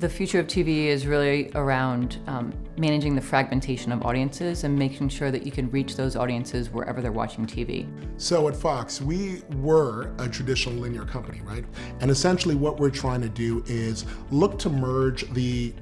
The future of TV is really around managing the fragmentation of audiences and making sure that you can reach those audiences wherever they're watching TV. So at Fox, we were a traditional linear company, right? And essentially what we're trying to do is look to merge the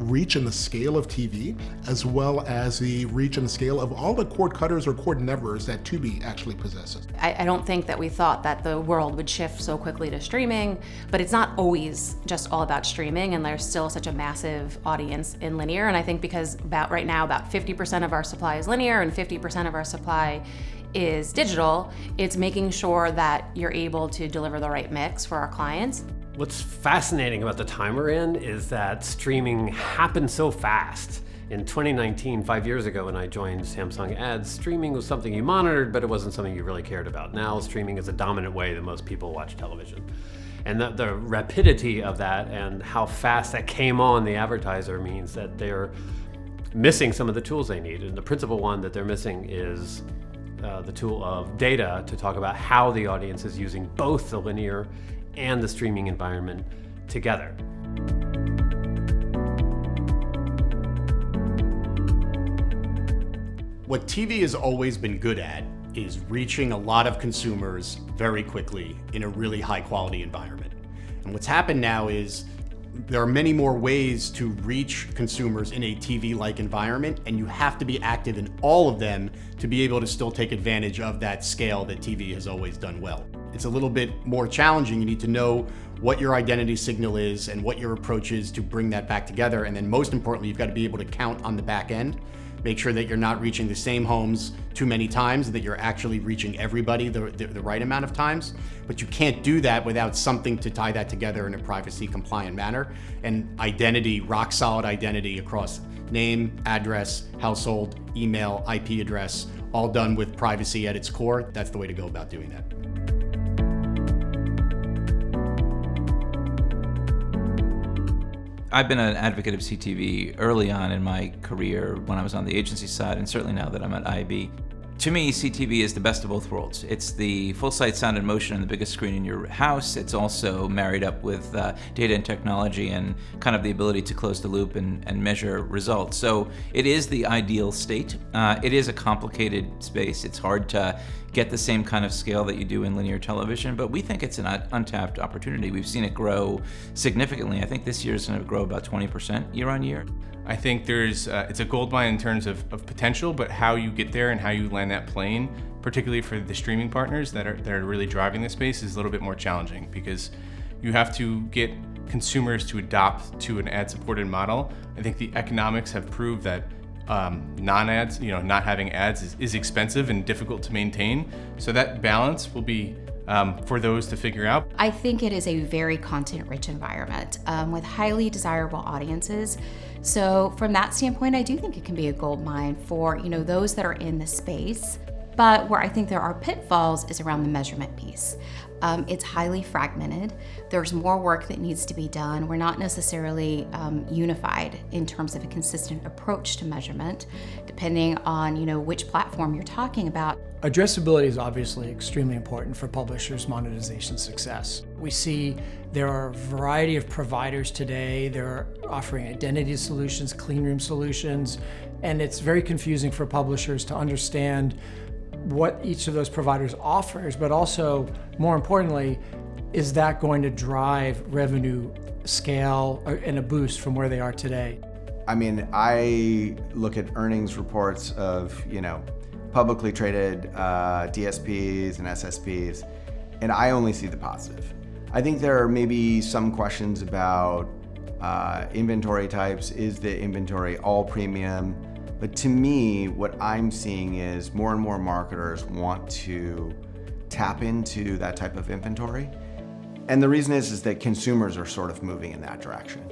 reach and the scale of TV, as well as the reach and the scale of all the cord cutters or cord nevers that Tubi actually possesses. I don't think that we thought that the world would shift so quickly to streaming, but it's not always just all about streaming, and there's still such a massive audience in linear. And I think because right now about 50% of our supply is linear and 50% of our supply is digital, it's making sure that you're able to deliver the right mix for our clients. What's fascinating about the time we're in is that streaming happened so fast. In 2019, 5 years ago when I joined Samsung Ads, streaming was something you monitored, but it wasn't something you really cared about. Now streaming is a dominant way that most people watch television. And the rapidity of that and how fast that came on the advertiser means that they're missing some of the tools they need. And the principal one that they're missing is the tool of data to talk about how the audience is using both the linear and the streaming environment together. What TV has always been good at is reaching a lot of consumers very quickly in a really high quality environment. And what's happened now is there are many more ways to reach consumers in a TV-like environment, and you have to be active in all of them to be able to still take advantage of that scale that TV has always done well. It's a little bit more challenging. You need to know what your identity signal is and what your approach is to bring that back together. And then most importantly, you've got to be able to count on the back end. Make sure that you're not reaching the same homes too many times, that you're actually reaching everybody the right amount of times. But you can't do that without something to tie that together in a privacy compliant manner. And identity, rock solid identity across name, address, household, email, IP address, all done with privacy at its core. That's the way to go about doing that. I've been an advocate of CTV early on in my career when I was on the agency side, and certainly now that I'm at IAB. To me, CTV is the best of both worlds. It's the full sight sound and motion on the biggest screen in your house. It's also married up with data and technology and kind of the ability to close the loop and measure results. So it is the ideal state. It is a complicated space. It's hard to get the same kind of scale that you do in linear television, but we think it's an untapped opportunity. We've seen it grow significantly. I think this year is going to grow about 20% year on year. I think there's it's a gold mine in terms of potential, but how you get there and how you land that plane, particularly for the streaming partners that are really driving this space, is a little bit more challenging because you have to get consumers to adopt to an ad-supported model. I think the economics have proved that non-ads, not having ads is expensive and difficult to maintain. So that balance will be for those to figure out. I think it is a very content-rich environment with highly desirable audiences. So from that standpoint, I do think it can be a gold mine for those that are in the space. But where I think there are pitfalls is around the measurement piece. It's highly fragmented. There's more work that needs to be done. We're not necessarily unified in terms of a consistent approach to measurement, depending on which platform you're talking about. Addressability is obviously extremely important for publishers' monetization success. We see there are a variety of providers today. They're offering identity solutions, clean room solutions, and it's very confusing for publishers to understand what each of those providers offers, but also, more importantly, is that going to drive revenue scale and a boost from where they are today? I mean, I look at earnings reports of, publicly traded DSPs and SSPs, and I only see the positive. I think there are maybe some questions about inventory types. Is the inventory all premium? But to me, what I'm seeing is more and more marketers want to tap into that type of inventory. And the reason is that consumers are sort of moving in that direction.